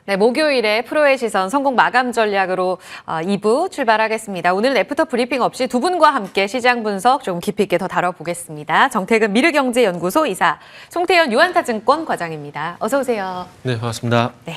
네, 목요일에 프로의 시선 성공 마감 전략으로 2부 출발하겠습니다. 오늘은 애프터 브리핑 없이 두 분과 함께 시장 분석 좀 깊이 있게 더 다뤄보겠습니다. 정태근 미르경제연구소 이사, 송태현 유한타증권 과장입니다. 어서 오세요. 네, 반갑습니다. 네.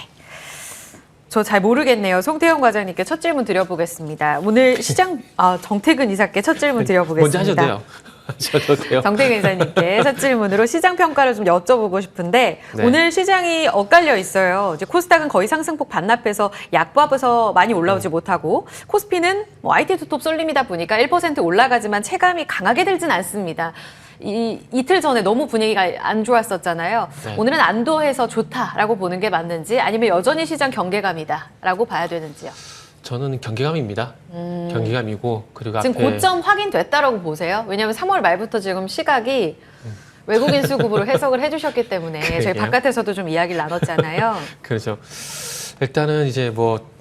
저 잘 모르겠네요. 송태현 과장님께 첫 질문 드려보겠습니다. 오늘 시장 정태근 이사께 첫 질문 드려보겠습니다. 먼저 하셔도 돼요. 하셔도 돼요. 정태근 이사님께 첫 질문으로 시장 평가를 좀 여쭤보고 싶은데 네. 오늘 시장이 엇갈려 있어요. 이제 코스닥은 거의 상승폭 반납해서 약보합에서 많이 올라오지 못하고 코스피는 IT 투톱 쏠림이다 보니까 1% 올라가지만 체감이 강하게 들진 않습니다. 이틀 전에 너무 분위기가 안 좋았었잖아요. 네. 오늘은 안도해서 좋다라고 보는 게 맞는지 아니면 여전히 시장 경계감이다라고 봐야 되는지요. 저는 경계감입니다. 경계감이고 그리고 지금 앞에 고점 확인됐다라고 보세요. 왜냐하면 3월 말부터 지금 시각이 외국인 수급으로 해석을 해주셨기 때문에 저희 그러게요. 바깥에서도 좀 이야기를 나눴잖아요. 그렇죠. 일단은 이제 뭐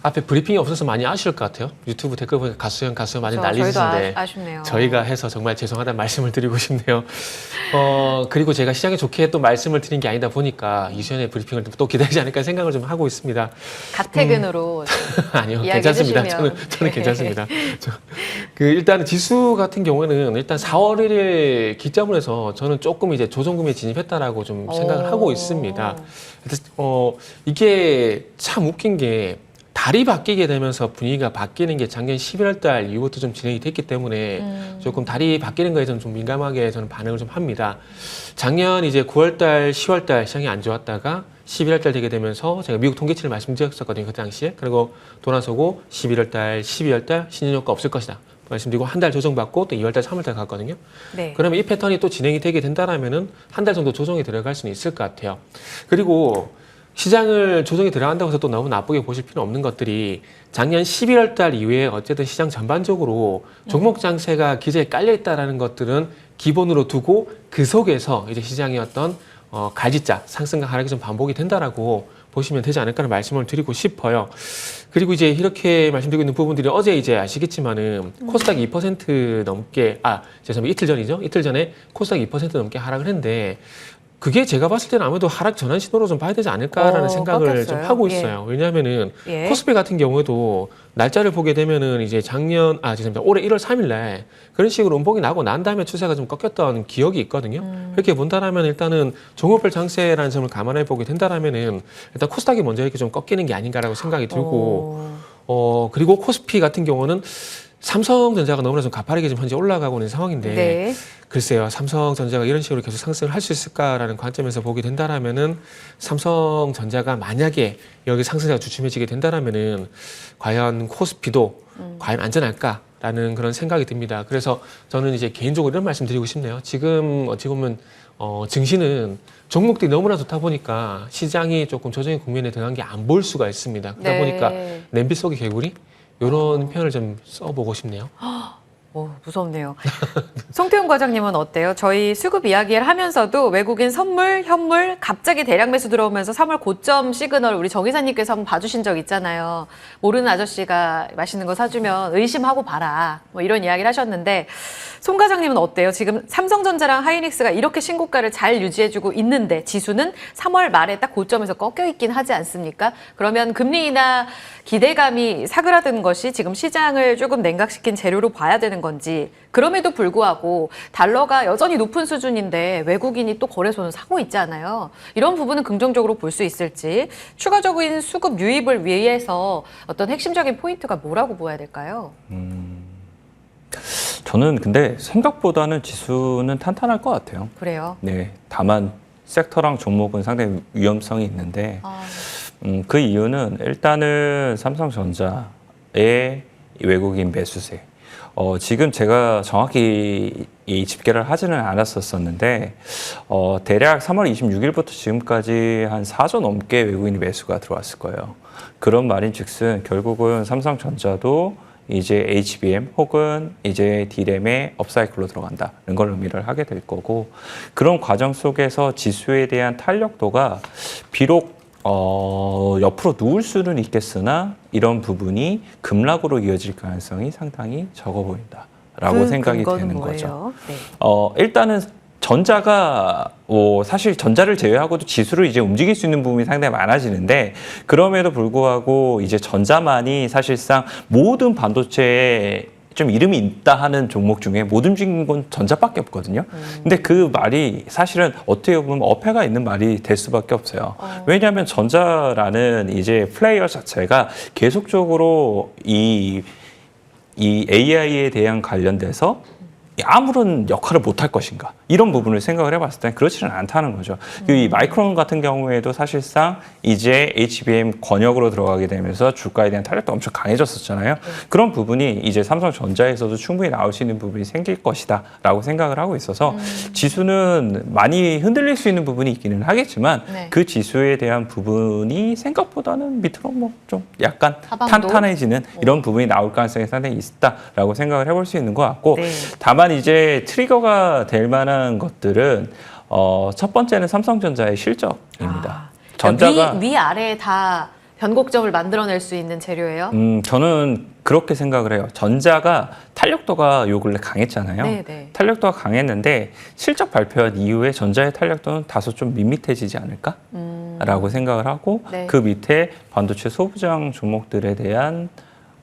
앞에 브리핑이 없어서 많이 아쉬울 것 같아요. 유튜브 댓글 보니까 가수형 많이 난리지신데 저희도 아쉽네요. 저희가 해서 정말 죄송하다는 말씀을 드리고 싶네요. 그리고 제가 시장에 좋게 또 말씀을 드린 게 아니다 보니까 이수연의 브리핑을 또 기다리지 않을까 생각을 좀 하고 있습니다. 가택은으로 아니요, 이야기해 괜찮습니다. 주시면. 저는 괜찮습니다. 일단 지수 같은 경우는 일단 4월 1일 기점을 해서 저는 조금 이제 조정금에 진입했다라고 좀 생각을 하고 있습니다. 그래서 이게 참 웃긴 게 달이 바뀌게 되면서 분위기가 바뀌는 게 작년 11월 달 이후부터 좀 진행이 됐기 때문에 조금 달이 바뀌는 거에 저는 좀 민감하게 저는 반응을 좀 합니다. 작년 이제 9월 달, 10월 달 시장이 안 좋았다가 11월 달 되게 되면서 제가 미국 통계치를 말씀드렸었거든요. 그 당시에. 그리고 돌아서고 11월 달, 12월 달 신인효과 없을 것이다. 말씀드리고 한 달 조정받고 또 2월 달, 3월 달 갔거든요. 네. 그러면 이 패턴이 또 진행이 되게 된다라면은 한 달 정도 조정이 들어갈 수는 있을 것 같아요. 그리고 시장을 조정이 들어간다고 해서 또 너무 나쁘게 보실 필요는 없는 것들이 작년 11월 달 이후에 어쨌든 시장 전반적으로 종목 장세가 기저에 깔려 있다라는 것들은 기본으로 두고 그 속에서 이제 시장의 어떤 갈지자 상승과 하락이 좀 반복이 된다라고 보시면 되지 않을까라는 말씀을 드리고 싶어요. 그리고 이제 이렇게 말씀드리고 있는 부분들이 어제 이제 아시겠지만은 코스닥이 2% 넘게 죄송합니다. 이틀 전이죠. 이틀 전에 코스닥이 2% 넘게 하락을 했는데 그게 제가 봤을 때는 아무래도 하락 전환 신호로 좀 봐야 되지 않을까라는 생각을 꺾였어요. 좀 하고 있어요. 왜냐하면은 예. 코스피 같은 경우에도 날짜를 보게 되면은 이제 죄송합니다. 올해 1월 3일 날 그런 식으로 음봉이 나고 난 다음에 추세가 좀 꺾였던 기억이 있거든요. 그렇게 본다라면 일단은 종목별 장세라는 점을 감안해 보게 된다라면은 일단 코스닥이 먼저 이렇게 좀 꺾이는 게 아닌가라고 생각이 들고 그리고 코스피 같은 경우는 삼성전자가 너무나 좀 가파르게 지금 현재 올라가고 있는 상황인데 네. 글쎄요, 삼성전자가 이런 식으로 계속 상승을 할 수 있을까라는 관점에서 보게 된다라면은 삼성전자가 만약에 여기 상승세가 주춤해지게 된다라면은 과연 코스피도 과연 안전할까라는 그런 생각이 듭니다. 그래서 저는 이제 개인적으로 이런 말씀 드리고 싶네요. 지금 어찌 보면 증시는 종목들이 너무나 좋다 보니까 시장이 조금 조정의 국면에 들어간 게 안 보일 수가 있습니다. 그러다 네. 보니까 냄비 속의 개구리 이런 표현을 좀 써보고 싶네요. 무섭네요. 송태훈 과장님은 어때요? 저희 수급 이야기를 하면서도 외국인 선물, 현물 갑자기 대량 매수 들어오면서 3월 고점 시그널 우리 정 이사님께서 한번 봐주신 적 있잖아요. 모르는 아저씨가 맛있는 거 사주면 의심하고 봐라. 뭐 이런 이야기를 하셨는데 송 과장님은 어때요? 지금 삼성전자랑 하이닉스가 이렇게 신고가를 잘 유지해주고 있는데 지수는 3월 말에 딱 고점에서 꺾여 있긴 하지 않습니까? 그러면 금리 인하 기대감이 사그라든 것이 지금 시장을 조금 냉각시킨 재료로 봐야 되는 건지 그럼에도 불구하고 달러가 여전히 높은 수준인데 외국인이 또 거래소는 사고 있잖아요. 이런 부분은 긍정적으로 볼 수 있을지 추가적인 수급 유입을 위해서 어떤 핵심적인 포인트가 뭐라고 보아야 될까요? 저는 근데 생각보다는 지수는 탄탄할 것 같아요. 그래요? 네, 다만 섹터랑 종목은 상당히 위험성이 있는데 그 이유는 일단은 삼성전자의 외국인 매수세. 지금 제가 정확히 이 집계를 하지는 않았었는데 대략 3월 26일부터 지금까지 한 4조 넘게 외국인 매수가 들어왔을 거예요. 그런 말인즉슨 결국은 삼성전자도 이제 HBM 혹은 이제 D램의 업사이클로 들어간다는 걸 의미를 하게 될 거고 그런 과정 속에서 지수에 대한 탄력도가 비록 옆으로 누울 수는 있겠으나 이런 부분이 급락으로 이어질 가능성이 상당히 적어 보인다라고 생각이 되는 근거는 거죠. 뭐예요? 네. 일단은 전자가 사실 전자를 제외하고도 지수를 이제 움직일 수 있는 부분이 상당히 많아지는데 그럼에도 불구하고 이제 전자만이 사실상 모든 반도체에 좀 이름이 있다 하는 종목 중에 못 움직이는 건 전자밖에 없거든요. 근데 그 말이 사실은 어떻게 보면 어폐가 있는 말이 될 수밖에 없어요. 왜냐하면 전자라는 이제 플레이어 자체가 계속적으로 이 AI에 대한 관련돼서 아무런 역할을 못할 것인가 이런 부분을 생각을 해봤을 때 그렇지는 않다는 거죠. 이 마이크론 같은 경우에도 사실상 이제 HBM 권역으로 들어가게 되면서 주가에 대한 타격도 엄청 강해졌었잖아요. 그런 부분이 이제 삼성전자에서도 충분히 나올 수 있는 부분이 생길 것이다라고 생각을 하고 있어서 지수는 많이 흔들릴 수 있는 부분이 있기는 하겠지만 네. 그 지수에 대한 부분이 생각보다는 밑으로 뭐 좀 약간 하방도? 탄탄해지는 이런 부분이 나올 가능성이 상당히 있다라고 생각을 해볼 수 있는 것 같고 네. 다만 이제 트리거가 될 만한 것들은 첫 번째는 삼성전자의 실적입니다. 전자가 위아래 다 변곡점을 만들어낼 수 있는 재료예요? 저는 그렇게 생각을 해요. 전자가 탄력도가 요 근래 강했잖아요. 네네. 탄력도가 강했는데 실적 발표한 이후에 전자의 탄력도는 다소 좀 밋밋해지지 않을까라고 생각을 하고 네. 그 밑에 반도체 소부장 종목들에 대한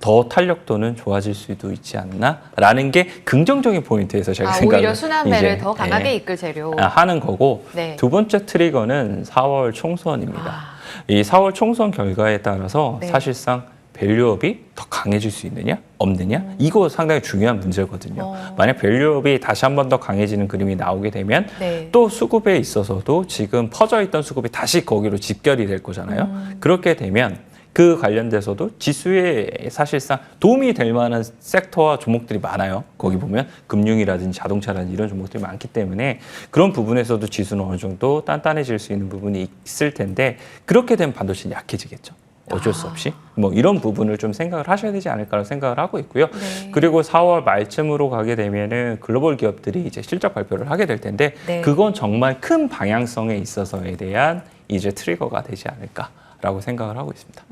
더 탄력도는 좋아질 수도 있지 않나라는 게 긍정적인 포인트에서 제가 생각을 오히려 순환매를 이제, 더 강하게 예, 이끌 재료. 하는 거고 네. 두 번째 트리거는 4월 총선입니다. 이 4월 총선 결과에 따라서 네. 사실상 밸류업이 더 강해질 수 있느냐 없느냐 이거 상당히 중요한 문제거든요. 만약 밸류업이 다시 한 번 더 강해지는 그림이 나오게 되면 네. 또 수급에 있어서도 지금 퍼져 있던 수급이 다시 거기로 집결이 될 거잖아요. 그렇게 되면 그 관련돼서도 지수에 사실상 도움이 될 만한 섹터와 종목들이 많아요. 거기 보면 금융이라든지 자동차라든지 이런 종목들이 많기 때문에 그런 부분에서도 지수는 어느 정도 단단해질 수 있는 부분이 있을 텐데 그렇게 되면 반도체는 약해지겠죠. 어쩔 수 없이 뭐 이런 부분을 좀 생각을 하셔야 되지 않을까라고 생각을 하고 있고요. 네. 그리고 4월 말쯤으로 가게 되면은 글로벌 기업들이 이제 실적 발표를 하게 될 텐데 네. 그건 정말 큰 방향성에 있어서에 대한 이제 트리거가 되지 않을까라고 생각을 하고 있습니다.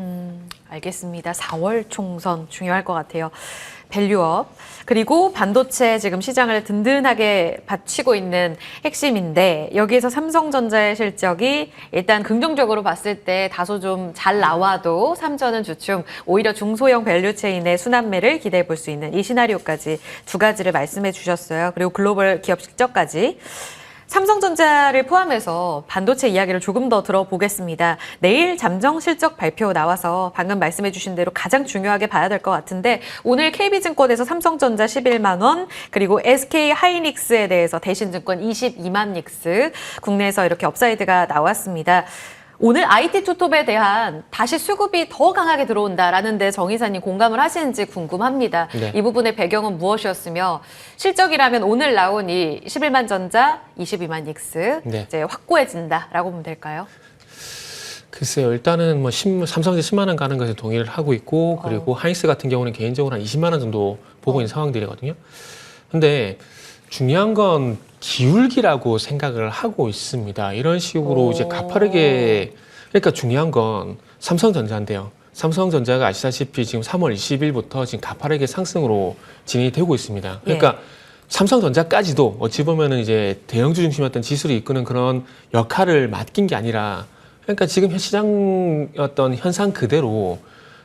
알겠습니다. 4월 총선 중요할 것 같아요. 밸류업 그리고 반도체 지금 시장을 든든하게 받치고 있는 핵심인데 여기에서 삼성전자의 실적이 일단 긍정적으로 봤을 때 다소 좀 잘 나와도 삼전은 주춤 오히려 중소형 밸류체인의 순환매를 기대해 볼 수 있는 이 시나리오까지 두 가지를 말씀해 주셨어요. 그리고 글로벌 기업 실적까지. 삼성전자를 포함해서 반도체 이야기를 조금 더 들어보겠습니다. 내일 잠정 실적 발표 나와서 방금 말씀해 주신 대로 가장 중요하게 봐야 될 것 같은데 오늘 KB증권에서 삼성전자 11만 원 그리고 SK하이닉스에 대해서 대신증권 22만 닉스 국내에서 이렇게 업사이드가 나왔습니다. 오늘 IT 투톱에 대한 다시 수급이 더 강하게 들어온다라는 데 정 이사님 공감을 하시는지 궁금합니다. 네. 이 부분의 배경은 무엇이었으며 실적이라면 오늘 나온 이 11만 전자, 22만 닉스 네. 이제 확고해진다라고 보면 될까요? 글쎄요. 일단은 뭐 삼성전자 10만 원 가는 것에 동의를 하고 있고 그리고 하이닉스 같은 경우는 개인적으로 한 20만 원 정도 보고 있는 상황들이거든요. 근데 중요한 건 기울기라고 생각을 하고 있습니다. 이런 식으로 이제 가파르게 그러니까 중요한 건 삼성전자인데요. 삼성전자가 아시다시피 지금 3월 20일부터 지금 가파르게 상승으로 진행이 되고 있습니다. 그러니까 삼성전자까지도 어찌 보면은 이제 대형주 중심이었던 지수를 이끄는 그런 역할을 맡긴 게 아니라 그러니까 지금 시장 어떤 현상 그대로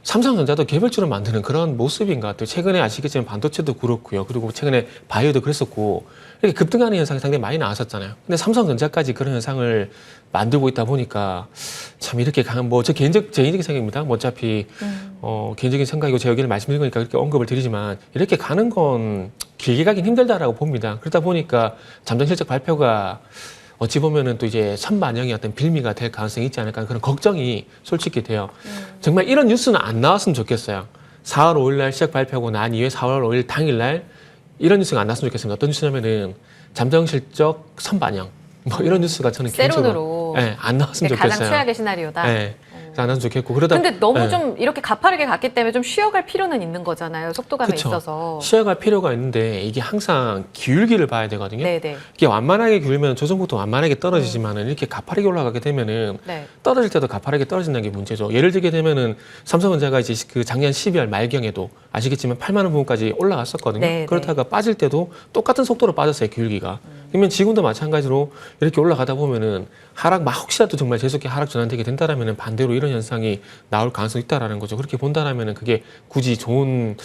삼성전자도 개별주로 만드는 그런 모습인 것 같아요. 최근에 아시겠지만 반도체도 그렇고요. 그리고 최근에 바이오도 그랬었고 이렇게 급등하는 현상이 상당히 많이 나왔었잖아요. 근데 삼성전자까지 그런 현상을 만들고 있다 보니까 참 이렇게 강한 뭐 제 개인적인 생각입니다. 뭐 어차피 개인적인 생각이고 제 의견을 말씀드리니까 그렇게 언급을 드리지만 이렇게 가는 건 길게 가긴 힘들다라고 봅니다. 그러다 보니까 잠정 실적 발표가 어찌 보면은 또 이제 선반영의 어떤 빌미가 될 가능성이 있지 않을까 하는 그런 걱정이 솔직히 돼요. 정말 이런 뉴스는 안 나왔으면 좋겠어요. 4월 5일 날 시작 발표하고 난 이후에 4월 5일 당일 날 이런 뉴스가 안 나왔으면 좋겠습니다. 어떤 뉴스냐면은 잠정 실적 선반영 뭐 이런 뉴스가 저는 세론으로 개인적으로 안 나왔으면 좋겠어요. 가장 최악의 시나리오다. 네. 안 나왔으면 좋겠고 그러다 근데 너무 네. 좀 이렇게 가파르게 갔기 때문에 좀 쉬어갈 필요는 있는 거잖아요. 속도감에 그쵸. 있어서. 쉬어갈 필요가 있는데 이게 항상 기울기를 봐야 되거든요. 네네. 이게 완만하게 기울면 조정부터 완만하게 떨어지지만은 이렇게 가파르게 올라가게 되면은 네. 떨어질 때도 가파르게 떨어진다는 게 문제죠. 예를 들게 되면은 삼성전자가 이제 그 작년 12월 말경에도 아시겠지만 8만 원 부분까지 올라갔었거든요. 네, 그렇다가 빠질 때도 똑같은 속도로 빠졌어요, 기울기가. 그러면 지금도 마찬가지로 이렇게 올라가다 보면은 하락 막 혹시라도 정말 재수없게 하락 전환되게 된다라면은 반대로 이런 현상이 나올 가능성이 있다라는 거죠. 그렇게 본다라면은 그게 굳이 좋은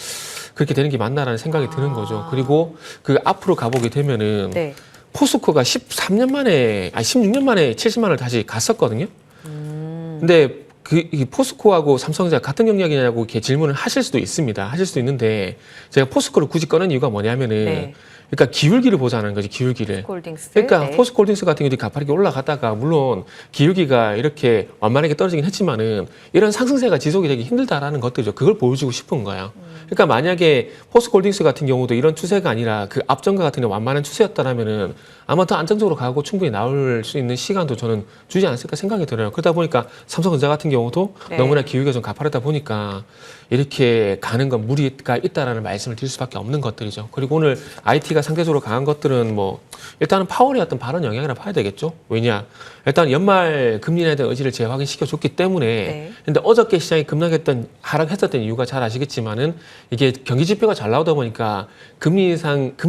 그렇게 되는 게 맞나라는 생각이 드는 거죠. 그리고 그 앞으로 가보게 되면은 네. 포스코가 13년 만에, 아니 16년 만에 70만 원을 다시 갔었거든요. 근데 이 포스코하고 삼성전자 같은 경력이냐고 이렇게 질문을 하실 수도 있습니다. 하실 수도 있는데 제가 포스코를 굳이 꺼낸 이유가 뭐냐면은 네. 그러니까 기울기를 보자는 거지, 기울기를. 홀딩스. 그러니까 네. 포스코홀딩스 같은 경우도 가파르게 올라갔다가 물론 기울기가 이렇게 완만하게 떨어지긴 했지만은 이런 상승세가 지속이 되기 힘들다라는 것들이죠. 그걸 보여주고 싶은 거예요. 그러니까 만약에 포스코홀딩스 같은 경우도 이런 추세가 아니라 그 앞전과 같은 경우 완만한 추세였다라면은 아마 더 안정적으로 가고 충분히 나올 수 있는 시간도 저는 주지 않았을까 생각이 들어요. 그러다 보니까 삼성전자 같은 경우도 네. 너무나 기울기가 좀 가파르다 보니까 이렇게 가는 건 무리가 있다라는 말씀을 드릴 수밖에 없는 것들이죠. 그리고 오늘 IT가 상대적으로 강한 것들은 뭐 일단은 파월의 어떤 발언 영향이라 봐야 되겠죠. 왜냐? 일단 연말 금리에 대한 의지를 재확인시켜 줬기 때문에. 네. 근데 어저께 시장이 급락했던 하락했었던 이유가 잘 아시겠지만은 이게 경기 지표가 잘 나오다 보니까 금리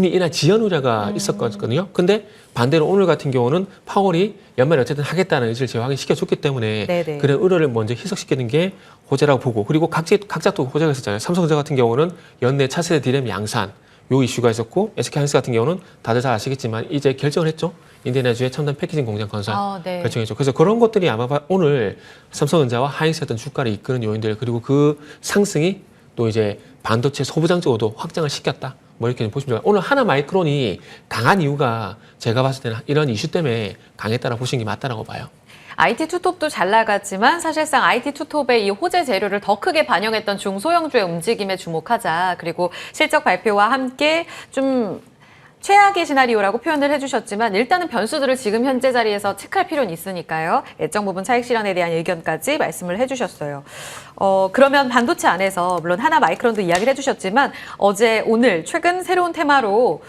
인하 지연 우려가 있었거든요. 근데 반대로 오늘 같은 경우는 파월이 연말에 어쨌든 하겠다는 의지를 재확인시켜 줬기 때문에 네네. 그런 우려를 먼저 희석시키는 게 호재라고 보고, 그리고 각자 또 호재가 있었잖아요. 삼성전자 같은 경우는 연내 차세대 디램 양산 요 이슈가 있었고, SK하이닉스 같은 경우는 다들 잘 아시겠지만 이제 결정을 했죠. 인디애나주의 첨단 패키징 공장 건설 네. 결정했죠. 그래서 그런 것들이 아마 오늘 삼성전자와 하이닉스 어떤 주가를 이끄는 요인들, 그리고 그 상승이 또 이제 반도체 소부장 쪽으로도 확장을 시켰다. 뭐 이렇게 보시면 돼요. 오늘 하나 마이크론이 강한 이유가 제가 봤을 때는 이런 이슈 때문에 강했다라고 보시는 게 맞다라고 봐요. IT 투톱도 잘 나갔지만 사실상 IT 투톱의 이 호재 재료를 더 크게 반영했던 중소형주의 움직임에 주목하자. 그리고 실적 발표와 함께 좀 최악의 시나리오라고 표현을 해주셨지만 일단은 변수들을 지금 현재 자리에서 체크할 필요는 있으니까요. 예정 부분 차익 실현에 대한 의견까지 말씀을 해주셨어요. 그러면 반도체 안에서 물론 하나 마이크론도 이야기를 해주셨지만 어제 오늘 최근 새로운 테마로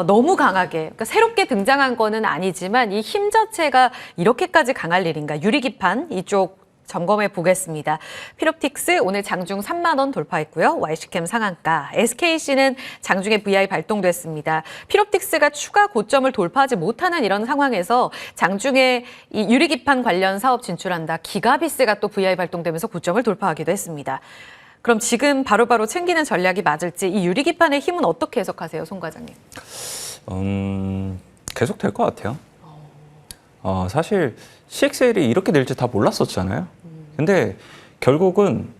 너무 강하게, 그러니까 새롭게 등장한 거는 아니지만 이 힘 자체가 이렇게까지 강할 일인가. 유리기판 이쪽 점검해 보겠습니다. 피롭틱스 오늘 장중 3만 원 돌파했고요. YC캠 상한가. SKC는 장중에 VI 발동됐습니다. 피롭틱스가 추가 고점을 돌파하지 못하는 이런 상황에서 장중에 이 유리기판 관련 사업 진출한다. 기가비스가 또 VI 발동되면서 고점을 돌파하기도 했습니다. 그럼 지금 바로바로 챙기는 전략이 맞을지 이 유리기판의 힘은 어떻게 해석하세요, 송 과장님? 계속 될 것 같아요. 사실 CXL이 이렇게 될지 다 몰랐었잖아요. 근데 결국은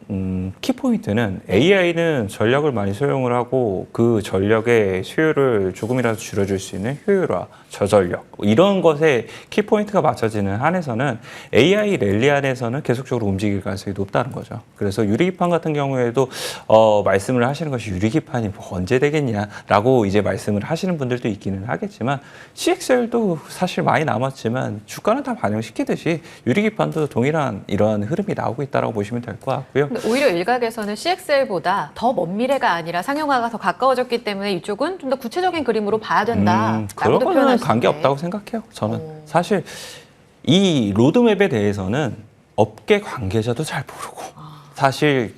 키포인트는 AI는 전력을 많이 소용을 하고 그 전력의 수요를 조금이라도 줄여줄 수 있는 효율화, 저전력 이런 것에 키포인트가 맞춰지는 한에서는 AI 랠리 안에서는 계속적으로 움직일 가능성이 높다는 거죠. 그래서 유리기판 같은 경우에도 말씀을 하시는 것이 유리기판이 뭐 언제 되겠냐라고 이제 말씀을 하시는 분들도 있기는 하겠지만 CXL도 사실 많이 남았지만 주가는 다 반영시키듯이 유리기판도 동일한 이러한 흐름이 나오고 있다고 보시면 될 것 같고요. 근데 오히려 일각에서는 CXL보다 더 먼 미래가 아니라 상용화가 더 가까워졌기 때문에 이쪽은 좀 더 구체적인 그림으로 봐야 된다. 그런 거는 관계없다고 생각해요. 저는 사실 이 로드맵에 대해서는 업계 관계자도 잘 모르고 사실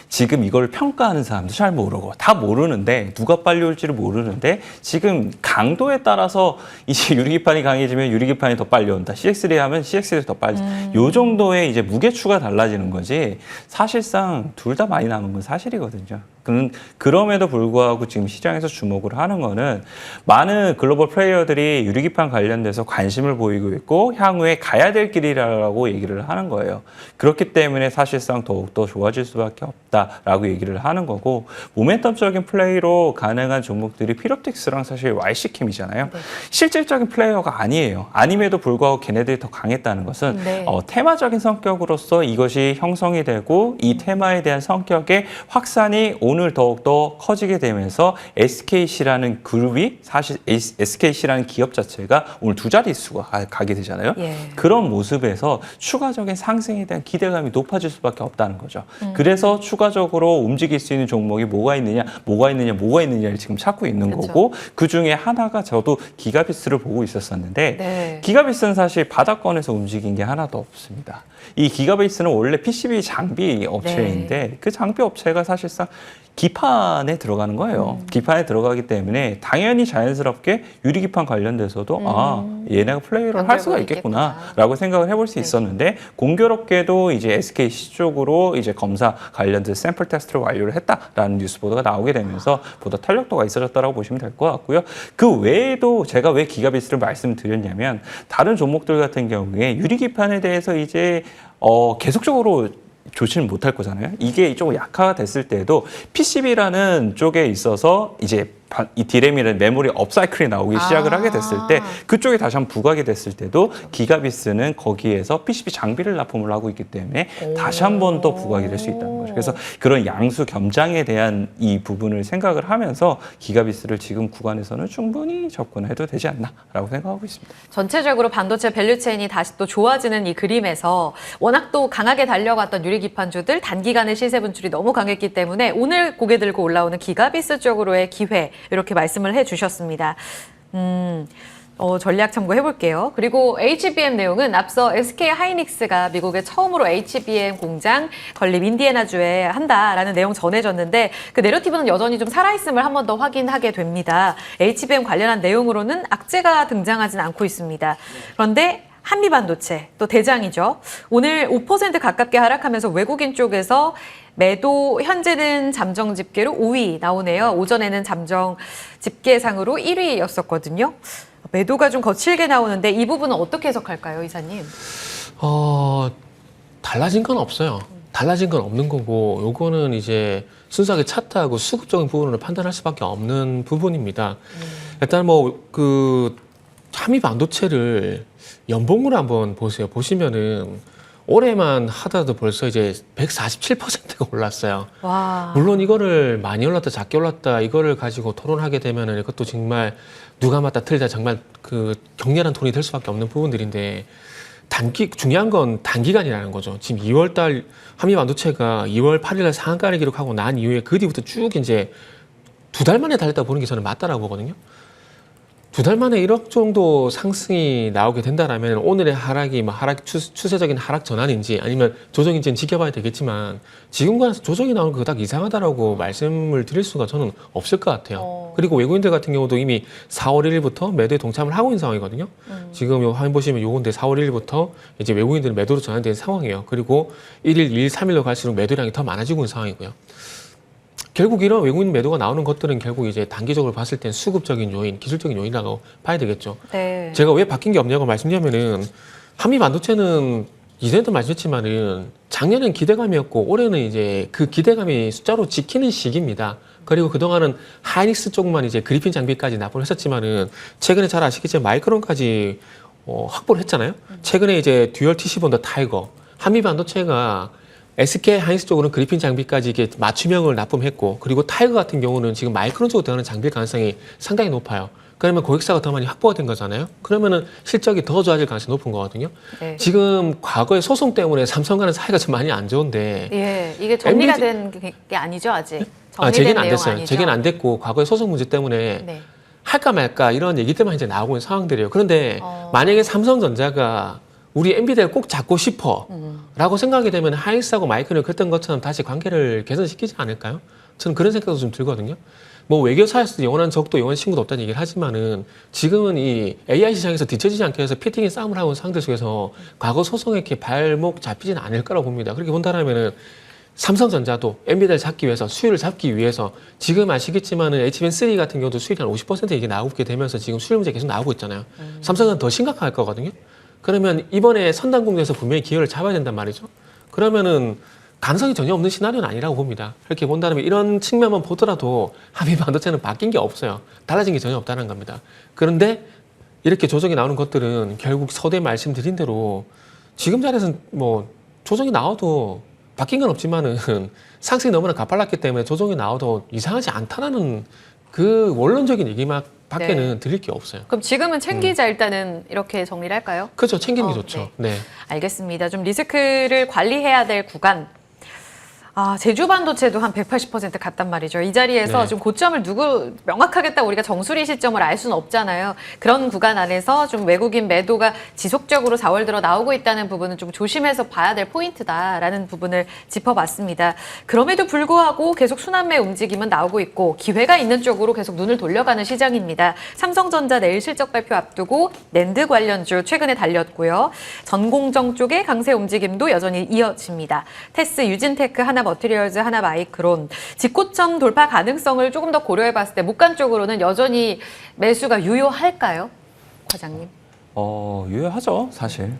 지금 이걸 평가하는 사람도 잘 모르고 다 모르는데 누가 빨리 올지를 모르는데 지금 강도에 따라서 이제 유리기판이 강해지면 유리기판이 더 빨리 온다. CXL 하면 CXL이 더 빨리. 요 정도의 이제 무게추가 달라지는 거지 사실상 둘 다 많이 남은 건 사실이거든요. 그럼에도 불구하고 지금 시장에서 주목을 하는 거는 많은 글로벌 플레이어들이 유리기판 관련돼서 관심을 보이고 있고 향후에 가야 될 길이라고 얘기를 하는 거예요. 그렇기 때문에 사실상 더욱더 좋아질 수밖에 없다라고 얘기를 하는 거고 모멘텀적인 플레이로 가능한 종목들이 피롭틱스랑 사실 YC캠이잖아요. 네. 실질적인 플레이어가 아니에요. 아님에도 불구하고 걔네들이 더 강했다는 것은 네. 테마적인 성격으로서 이것이 형성이 되고 이 테마에 대한 성격의 확산이 오늘 더욱더 커지게 되면서 SKC라는 그룹이 사실 SKC라는 기업 자체가 오늘 두 자릿수가 가게 되잖아요. 예. 그런 모습에서 추가적인 상승에 대한 기대감이 높아질 수밖에 없다는 거죠. 그래서 추가적으로 움직일 수 있는 종목이 뭐가 있느냐를 지금 찾고 있는 그쵸. 거고 그중에 하나가 저도 기가비스를 보고 있었었는데 네. 기가비스는 사실 바닥권에서 움직인 게 하나도 없습니다. 이 기가비스는 원래 PCB 장비 업체인데 네. 그 장비 업체가 사실상 기판에 들어가는 거예요. 기판에 들어가기 때문에 당연히 자연스럽게 유리기판 관련돼서도 얘네가 플레이를 할 수가 있겠구나라고 생각을 해볼 수 있었는데 공교롭게도 이제 SKC 쪽으로 이제 검사 관련된 샘플 테스트를 완료를 했다라는 뉴스 보도가 나오게 되면서 보다 탄력도가 있어졌다라고 보시면 될 것 같고요. 그 외에도 제가 왜 기가비스를 말씀드렸냐면 다른 종목들 같은 경우에 유리기판에 대해서 이제 계속적으로 좋지는 못할 거잖아요. 이게 조금 약화가 됐을 때도 PCB라는 쪽에 있어서 이제 이 디램이라는 메모리 업사이클이 나오기 시작을 하게 됐을 때 그쪽에 다시 한번 부각이 됐을 때도 기가비스는 거기에서 PCB 장비를 납품을 하고 있기 때문에 다시 한번 또 부각이 될 수 있다는 거죠. 그래서 그런 양수 겸장에 대한 이 부분을 생각을 하면서 기가비스를 지금 구간에서는 충분히 접근해도 되지 않나라고 생각하고 있습니다. 전체적으로 반도체 밸류체인이 다시 또 좋아지는 이 그림에서 워낙 또 강하게 달려갔던 유리기판주들 단기간에 시세 분출이 너무 강했기 때문에 오늘 고개 들고 올라오는 기가비스 쪽으로의 기회 이렇게 말씀을 해주셨습니다. 전략 참고해볼게요. 그리고 HBM 내용은 앞서 SK 하이닉스가 미국에 처음으로 HBM 공장 건립 인디애나주에 한다라는 내용 전해졌는데 그 내러티브는 여전히 좀 살아있음을 한 번 더 확인하게 됩니다. HBM 관련한 내용으로는 악재가 등장하진 않고 있습니다. 그런데 한미반도체 또 대장이죠. 오늘 5% 가깝게 하락하면서 외국인 쪽에서 매도 현재는 잠정 집계로 5위 나오네요. 오전에는 잠정 집계상으로 1위였었거든요. 매도가 좀 거칠게 나오는데 이 부분은 어떻게 해석할까요, 이사님? 달라진 건 없어요. 달라진 건 없는 거고 요거는 이제 순수하게 차트하고 수급적인 부분으로 판단할 수밖에 없는 부분입니다. 일단 한미 반도체를 연봉으로 한번 보세요. 보시면은 올해만 하더라도 벌써 이제 147%가 올랐어요. 와. 물론 이거를 많이 올랐다 작게 올랐다 이거를 가지고 토론하게 되면은 이것도 정말 누가 맞다 틀리다 정말 그 격렬한 톤이 될 수밖에 없는 부분들인데 중요한 건 단기간이라는 거죠. 지금 2월달 한미 반도체가 2월 8일날 상한가를 기록하고 난 이후에 그 뒤부터 쭉 이제 2달 만에 달렸다 보는 게 저는 맞다라고 보거든요. 2달 만에 1억 정도 상승이 나오게 된다라면 오늘의 하락이 추세적인 하락 전환인지 아니면 조정인지는 지켜봐야 되겠지만 지금과 조정이 나오는 거 그닥 이상하다라고 말씀을 드릴 수가 저는 없을 것 같아요. 그리고 외국인들 같은 경우도 이미 4월 1일부터 매도에 동참을 하고 있는 상황이거든요. 지금 요 화면 보시면 요건데 4월 1일부터 이제 외국인들은 매도로 전환된 상황이에요. 그리고 1일, 2일, 3일로 갈수록 매도량이 더 많아지고 있는 상황이고요. 결국 이런 외국인 매도가 나오는 것들은 결국 이제 단기적으로 봤을 땐 수급적인 요인, 기술적인 요인이라고 봐야 되겠죠. 네. 제가 왜 바뀐 게 없냐고 말씀드리면은 한미 반도체는 이전에도 말씀했지만은 작년엔 기대감이었고 올해는 이제 그 기대감이 숫자로 지키는 시기입니다. 그리고 그동안은 하이닉스 쪽만 이제 그리핀 장비까지 납품을 했었지만은 최근에 잘 아시겠지만 마이크론까지 확보를 했잖아요. 최근에 이제 듀얼 TC 본더 타이거, 한미 반도체가 SK 하이닉스 쪽으로는 그리핀 장비까지 이게 맞춤형을 납품했고 그리고 타이거 같은 경우는 지금 마이크론 쪽으로 들어가는 장비일 가능성이 상당히 높아요. 그러면 고객사가 더 많이 확보가 된 거잖아요. 그러면은 실적이 더 좋아질 가능성이 높은 거거든요. 네. 지금 과거의 소송 때문에 삼성과는 사이가 좀 많이 안 좋은데 예, 이게 정리가 된 게 아니죠, 아직. 정리된 제기는 안 내용 됐어요. 아니죠? 제기는 안 됐고 과거의 소송 문제 때문에 네. 할까 말까 이런 얘기들만 이제 나오고 있는 상황들이에요. 그런데 만약에 삼성전자가 우리 엔비디아를 꼭 잡고 싶어 라고 생각하게 되면 하이닉스하고 마이크론이 그랬던 것처럼 다시 관계를 개선시키지 않을까요? 저는 그런 생각도 좀 들거든요. 뭐 외교사에서도 영원한 적도 영원한 친구도 없다는 얘기를 하지만은 지금은 이 AI 시장에서 뒤처지지 않게 해서 피팅의 싸움을 하고 있는 상황들 속에서 과거 소송에 이렇게 발목 잡히지는 않을 거라고 봅니다. 그렇게 본다라면은 삼성전자도 엔비디아를 잡기 위해서 수율을 잡기 위해서 지금 아시겠지만은 HBM3 같은 경우도 수율이 한 50% 이게 나오게 되면서 지금 수율 문제 계속 나오고 있잖아요. 삼성은 더 심각할 거거든요. 그러면 이번에 선단 공정에서 분명히 기회를 잡아야 된단 말이죠. 그러면은 가능성이 전혀 없는 시나리오는 아니라고 봅니다. 그렇게 본다면 이런 측면만 보더라도 한미 반도체는 바뀐 게 없어요. 달라진 게 전혀 없다는 겁니다. 그런데 이렇게 조정이 나오는 것들은 결국 서두에 말씀드린 대로 지금 자리에서는 뭐 조정이 나와도 바뀐 건 없지만은 상승이 너무나 가팔랐기 때문에 조정이 나와도 이상하지 않다라는 그 원론적인 얘기만 밖에는 드릴 게 없어요. 그럼 지금은 챙기자 일단은 이렇게 정리를 할까요? 그렇죠. 챙기는 게 좋죠. 네. 알겠습니다. 좀 리스크를 관리해야 될 구간. 제주 반도체도 한 180% 갔단 말이죠. 이 자리에서 네. 좀 고점을 명확하게 딱 우리가 정수리 시점을 알 수는 없잖아요. 그런 구간 안에서 좀 외국인 매도가 지속적으로 4월 들어 나오고 있다는 부분은 좀 조심해서 봐야 될 포인트다라는 부분을 짚어봤습니다. 그럼에도 불구하고 계속 순환매 움직임은 나오고 있고 기회가 있는 쪽으로 계속 눈을 돌려가는 시장입니다. 삼성전자 내일 실적 발표 앞두고 낸드 관련주 최근에 달렸고요. 전공정 쪽의 강세 움직임도 여전히 이어집니다. 테스, 유진테크, 하나머티리얼즈, 하나마이크론 직고점 돌파 가능성을 조금 더 고려해봤을 때 목간 쪽으로는 여전히 매수가 유효할까요, 과장님? 유효하죠, 사실.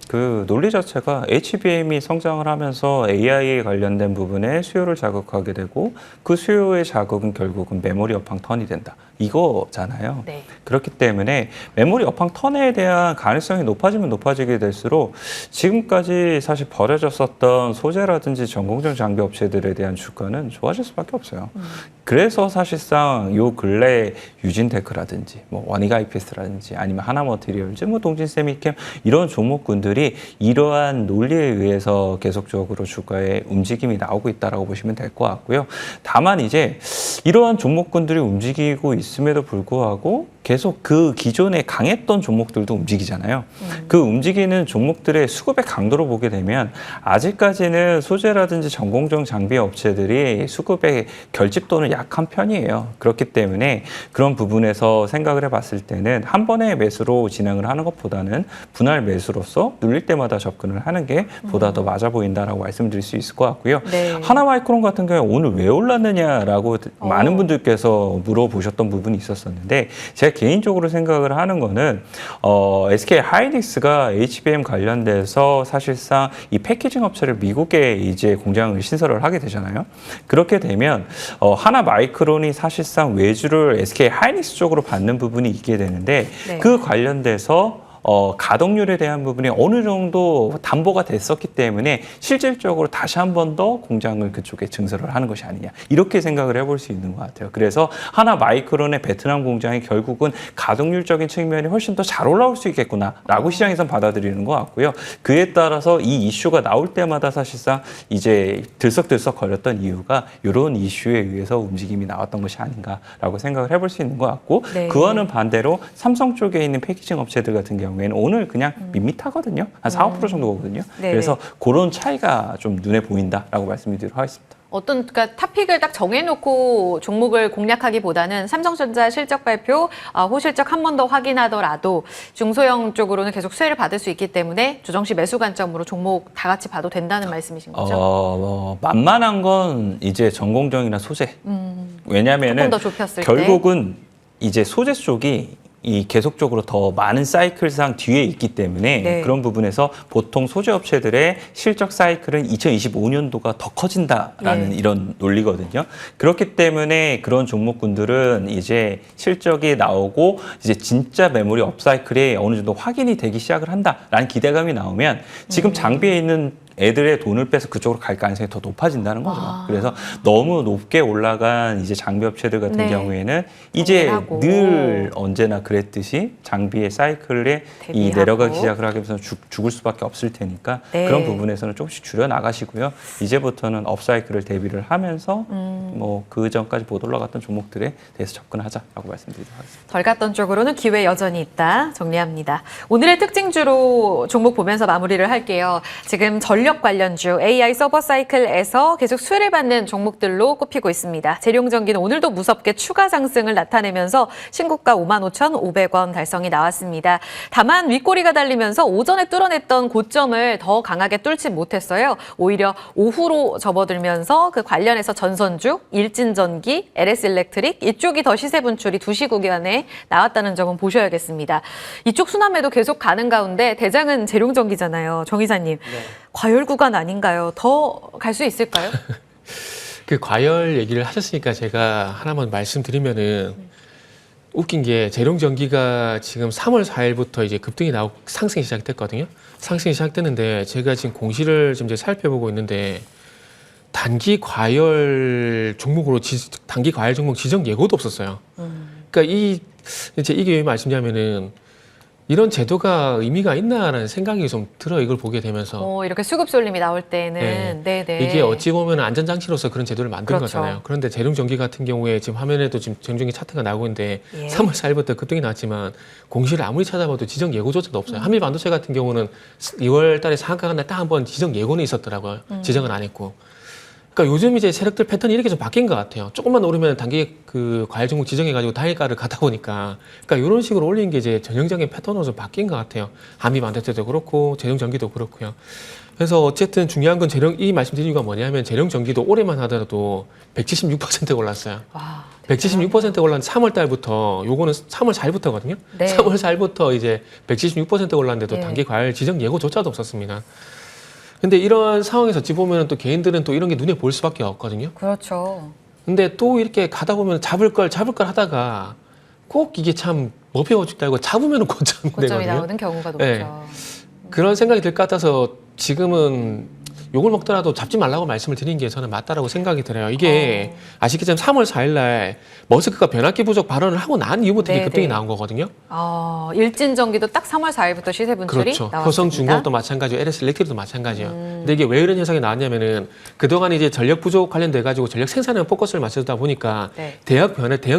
그 논리 자체가 HBM이 성장을 하면서 AI에 관련된 부분에 수요를 자극하게 되고 그 수요의 자극은 결국은 메모리 업황 턴이 된다. 이거잖아요. 네. 그렇기 때문에 메모리 업황 턴에 대한 가능성이 높아지면 높아지게 될수록 지금까지 사실 버려졌었던 소재라든지 전공정 장비 업체들에 대한 주가는 좋아질 수밖에 없어요. 그래서 사실상 요 근래 유진테크라든지 뭐 원익 IPS라든지 아니면 하나머티리얼즈, 뭐 동진세미캠 이런 종목군들이 이러한 논리에 의해서 계속적으로 주가에 움직임이 나오고 있다라고 보시면 될 것 같고요. 다만 이제 이러한 종목군들이 움직이고 있음에도 불구하고 계속 그 기존에 강했던 종목들도 움직이잖아요. 그 움직이는 종목들의 수급의 강도로 보게 되면 아직까지는 소재라든지 전공정 장비 업체들이 수급의 결집도는 약한 편이에요. 그렇기 때문에 그런 부분에서 생각을 해봤을 때는 한 번의 매수로 진행을 하는 것보다는 분할 매수로서 눌릴 때마다 접근을 하는 게 보다 더 맞아 보인다라고 말씀드릴 수 있을 것 같고요. 네. 하나마이크론 같은 경우에 오늘 왜 올랐느냐라고 많은 분들께서 물어보셨던 부분이 있었었는데 제가 개인적으로 생각을 하는 거는 SK 하이닉스가 HBM 관련돼서 사실상 이 패키징 업체를 미국에 이제 공장을 신설을 하게 되잖아요. 그렇게 되면 하나마이크론이 사실상 외주를 SK 하이닉스 쪽으로 받는 부분이 있게 되는데 네. 그 관련돼서 가동률에 대한 부분이 어느 정도 담보가 됐었기 때문에 실질적으로 다시 한 번 더 공장을 그쪽에 증설을 하는 것이 아니냐 이렇게 생각을 해볼 수 있는 것 같아요. 그래서 하나마이크론의 베트남 공장이 결국은 가동률적인 측면이 훨씬 더 잘 올라올 수 있겠구나라고 시장에선 받아들이는 것 같고요. 그에 따라서 이 이슈가 나올 때마다 사실상 이제 들썩들썩 거렸던 이유가 이런 이슈에 의해서 움직임이 나왔던 것이 아닌가라고 생각을 해볼 수 있는 것 같고 네. 그와는 반대로 삼성 쪽에 있는 패키징 업체들 같은 경우에는 오늘 그냥 밋밋하거든요. 한 4~5% 정도거든요. 네네. 그래서 그런 차이가 좀 눈에 보인다라고 말씀드리도록 하겠습니다. 그러니까 탑픽을 딱 정해놓고 종목을 공략하기보다는 삼성전자 실적 발표, 호실적 한 번 더 확인하더라도 중소형 쪽으로는 계속 수혜를 받을 수 있기 때문에 조정시 매수 관점으로 종목 다 같이 봐도 된다는 말씀이신 거죠? 만만한 건 이제 전공정이나 소재. 왜냐하면은 조금 더 좁혔을 때. 결국은 이제 소재 쪽이 이 계속적으로 더 많은 사이클상 뒤에 있기 때문에 네. 그런 부분에서 보통 소재 업체들의 실적 사이클은 2025년도가 더 커진다라는 네. 이런 논리거든요. 그렇기 때문에 그런 종목군들은 이제 실적이 나오고 이제 진짜 메모리 업사이클이 어느 정도 확인이 되기 시작을 한다라는 기대감이 나오면 지금 장비에 있는 애들의 돈을 빼서 그쪽으로 갈 가능성이 더 높아진다는 거죠. 그래서 너무 높게 올라간 이제 장비 업체들 같은 네. 경우에는 이제 정리하고. 늘 언제나 그랬듯이 장비의 사이클에 이 대비하고. 내려가기 시작을 하게 되면 죽을 수밖에 없을 테니까 네. 그런 부분에서는 조금씩 줄여 나가시고요. 이제부터는 업사이클을 대비를 하면서 뭐 그 전까지 못 올라갔던 종목들에 대해서 접근하자라고 말씀드리도록 하겠습니다. 덜 갔던 쪽으로는 기회 여전히 있다. 정리합니다. 오늘의 특징주로 종목 보면서 마무리를 할게요. 지금 전력 관련주 AI 서버 사이클에서 계속 수혜를 받는 종목들로 꼽히고 있습니다. 재룡전기는 오늘도 무섭게 추가 상승을 나타내면서 신고가 55,500원 달성이 나왔습니다. 다만 윗꼬리가 달리면서 오전에 뚫어냈던 고점을 더 강하게 뚫지 못했어요. 오히려 오후로 접어들면서 그 관련해서 전선주, 일진전기, LS일렉트릭 이쪽이 더 시세 분출이 2시 구간에 나왔다는 점은 보셔야겠습니다. 이쪽 순환매도 계속 가는 가운데 대장은 재룡전기잖아요. 정 이사님. 네. 과열 구간 아닌가요? 더 갈 수 있을까요? 그 과열 얘기를 하셨으니까 제가 하나만 말씀드리면은 웃긴 게 재룡전기가 지금 3월 4일부터 이제 급등이 나오고 상승이 시작됐거든요. 상승이 시작됐는데 제가 지금 공시를 지금 이제 살펴보고 있는데 단기 과열 종목으로 단기 과열 종목 지정 예고도 없었어요. 그러니까 이게 왜 말씀드리냐면은 이런 제도가 의미가 있나라는 생각이 좀 들어 이걸 보게 되면서 이렇게 수급 쏠림이 나올 때는 네네. 이게 어찌 보면 안전장치로서 그런 제도를 만든 그렇죠. 거잖아요. 그런데 재룡전기 같은 경우에 지금 화면에도 지금 재룡전기 차트가 나오고 있는데 예. 3월 4일부터 급등이 나왔지만 공시를 아무리 찾아봐도 지정 예고조차도 없어요. 한미반도체 같은 경우는 2월 달에 상한가가 딱 한 번 지정 예고는 있었더라고요. 지정은 안 했고. 그러니까 요즘 이제 세력들 패턴이 이렇게 좀 바뀐 것 같아요. 조금만 오르면 단기 그 과열 종목 지정해가지고 단일가를 가다 보니까, 그러니까 이런 식으로 올린 게 이제 전형적인 패턴으로 좀 바뀐 것 같아요. 한미 반도체도 그렇고 재룡 전기도 그렇고요. 그래서 어쨌든 중요한 건 이 말씀드린 이유가 뭐냐면 재룡 전기도 올해만 하더라도 176% 올랐어요. 와, 176% 올랐는데 3월 달부터, 요거는 3월 4일부터거든요. 네. 3월 4일부터 이제 176% 올랐는데도 예. 단기 과열 지정 예고조차도 없었습니다. 근데 이런 상황에서 어찌 보면 또 개인들은 또 이런 게 눈에 보일 수밖에 없거든요. 그렇죠. 근데 또 이렇게 가다 보면 잡을 걸 하다가 꼭 이게 참 뭐 배워 죽다 이거 잡으면 고점이 고점이 되거든요. 나오는 경우가 높죠. 네. 그런 생각이 들 것 같아서 지금은 욕을 먹더라도 잡지 말라고 말씀을 드린 게 저는 맞다라고 생각이 들어요. 이게 아시겠지만 3월 4일 날 머스크가 변압기 부족 발언을 하고 난 이후부터 이게 급등이 나온 거거든요. 일진전기도 딱 3월 4일부터 시세 분출이 그렇죠. 나왔습니다. 효성중공업도 마찬가지고 LS 일렉트릭도 마찬가지예요. 근데 이게 왜 이런 현상이 나왔냐면은 그동안 이제 전력 부족 관련돼 가지고 전력 생산에 포커스를 맞추다 보니까 네. 대형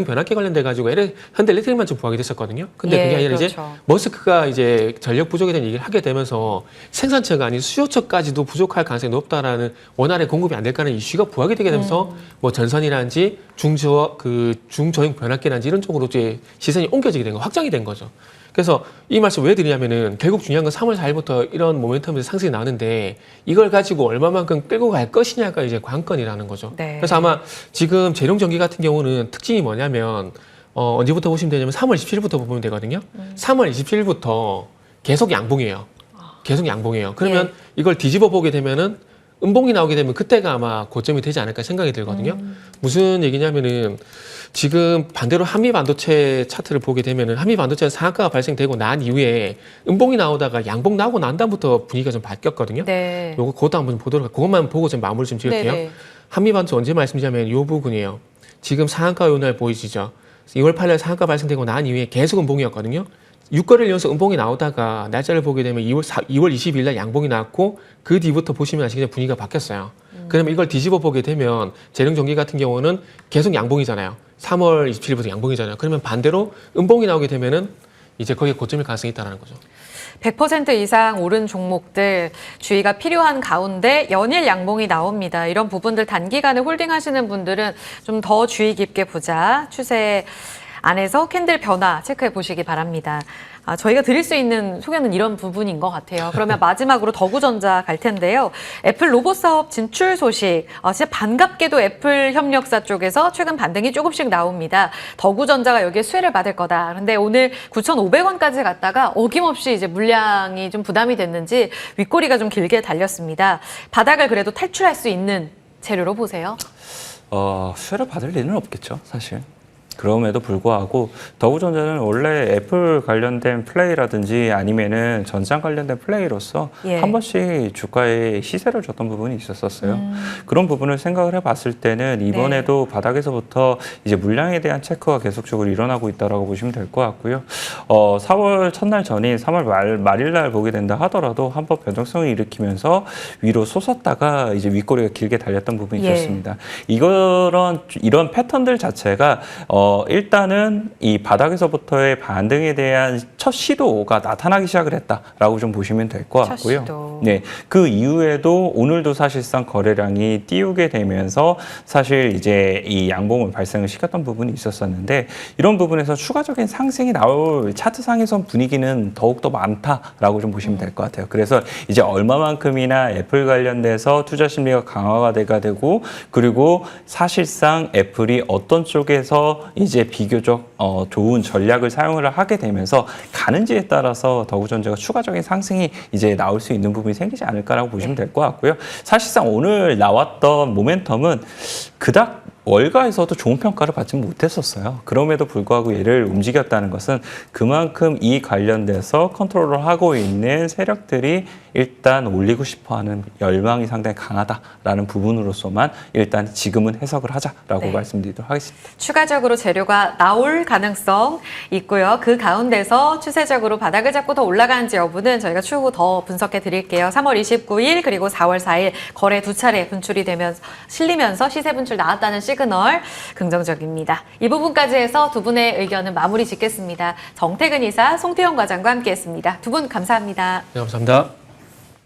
변압기 관련돼 가지고 현대 일렉트릭만 좀 부각이 됐었거든요. 근데 예, 그게 아니라 이제 그렇죠. 머스크가 이제 전력 부족에 대한 얘기를 하게 되면서 생산처가 아닌 수요처까지도 부족할 가능성이 높다라는 원활하게 공급이 안 될 거라는 이슈가 부각이 되게 되면서 뭐 전선이라든지 중저용 변압기라든지 이런 쪽으로 이제 시선이 옮겨지게 된 거, 확장이 된 거죠. 그래서 이 말씀 왜 드리냐면은 결국 중요한 건 3월 4일부터 이런 모멘텀에서 상승이 나오는데 이걸 가지고 얼마만큼 끌고 갈 것이냐가 이제 관건이라는 거죠. 네. 그래서 아마 지금 재룡전기 같은 경우는 특징이 뭐냐면 언제부터 보시면 되냐면 3월 27일부터 보면 되거든요. 3월 27일부터 계속 양봉이에요. 계속 양봉이에요. 그러면 이걸 뒤집어 보게 되면은 음봉이 나오게 되면 그때가 아마 고점이 되지 않을까 생각이 들거든요. 무슨 얘기냐면은 지금 반대로 한미 반도체 차트를 보게 되면은 한미 반도체 상한가가 발생되고 난 이후에 음봉이 나오다가 양봉 나오고 난 다음부터 분위기가 좀 바뀌었거든요. 네. 요거 그것도 한번 그것만 보고 좀 마무리 좀 지을게요. 네네. 한미 반도체 언제 말씀드리냐면 요 부분이에요. 지금 상한가 요날 보이시죠? 2월 8일 상한가 발생되고 난 이후에 계속 음봉이었거든요. 6거래일 연속 음봉이 나오다가 날짜를 보게 되면 2월 20일 날 양봉이 나왔고 그 뒤부터 보시면 아시겠지만 분위기가 바뀌었어요. 그러면 이걸 뒤집어 보게 되면 재룡전기 같은 경우는 계속 양봉이잖아요. 3월 27일부터 양봉이잖아요. 그러면 반대로 음봉이 나오게 되면은 이제 거기에 고점일 가능성이 있다는 거죠. 100% 이상 오른 종목들 주의가 필요한 가운데 연일 양봉이 나옵니다. 이런 부분들 단기간에 홀딩하시는 분들은 좀 더 주의 깊게 보자. 추세 안에서 캔들 변화 체크해 보시기 바랍니다. 저희가 드릴 수 있는 소개는 이런 부분인 것 같아요. 그러면 마지막으로 더구전자 갈 텐데요. 애플 로봇 사업 진출 소식. 진짜 반갑게도 애플 협력사 쪽에서 최근 반등이 조금씩 나옵니다. 더구전자가 여기에 수혜를 받을 거다. 그런데 오늘 9,500원까지 갔다가 어김없이 이제 물량이 좀 부담이 됐는지 윗꼬리가 좀 길게 달렸습니다. 바닥을 그래도 탈출할 수 있는 재료로 보세요. 수혜를 받을 리는 없겠죠, 사실. 그럼에도 불구하고 더구전자는 원래 애플 관련된 플레이라든지 아니면은 전장 관련된 플레이로서 예. 한 번씩 주가에 시세를 줬던 부분이 있었어요. 그런 부분을 생각을 해봤을 때는 이번에도 바닥에서부터 이제 물량에 대한 체크가 계속적으로 일어나고 있다라고 보시면 될 것 같고요. 4월 첫날 전인 3월 말일날 보게 된다 하더라도 한번 변동성을 일으키면서 위로 솟았다가 이제 윗꼬리가 길게 달렸던 부분이 있었습니다. 이런 패턴들 자체가 일단은 이 바닥에서부터의 반등에 대한 첫 시도가 나타나기 시작을 했다라고 좀 보시면 될 것 같고요. 첫 시도. 네, 그 이후에도 오늘도 사실상 거래량이 띄우게 되면서 사실 이제 이 양봉을 발생을 시켰던 부분이 있었었는데 이런 부분에서 추가적인 상승이 나올 차트상에선 분위기는 더욱더 많다라고 좀 보시면 될 것 같아요. 그래서 이제 얼마만큼이나 애플 관련돼서 투자 심리가 강화가 되고 그리고 사실상 애플이 어떤 쪽에서 이제 비교적 좋은 전략을 사용을 하게 되면서 가는지에 따라서 더구전자가 추가적인 상승이 이제 나올 수 있는 부분이 생기지 않을까라고 보시면 될 것 같고요. 사실상 오늘 나왔던 모멘텀은 그닥 월가에서도 좋은 평가를 받지 못했었어요. 그럼에도 불구하고 얘를 움직였다는 것은 그만큼 이 관련돼서 컨트롤을 하고 있는 세력들이 일단 올리고 싶어하는 열망이 상당히 강하다라는 부분으로서만 일단 지금은 해석을 하자라고 네. 말씀드리도록 하겠습니다. 추가적으로 재료가 나올 가능성 있고요. 그 가운데서 추세적으로 바닥을 잡고 더 올라가는지 여부는 저희가 추후 더 분석해 드릴게요. 3월 29일 그리고 4월 4일 거래 두 차례 분출이 되면서 실리면서 시세 분출 나왔다는 시그널 긍정적입니다. 이 부분까지 해서 두 분의 의견은 마무리 짓겠습니다. 정태근 이사, 송태용 과장과 함께했습니다. 두 분 감사합니다. 네, 감사합니다.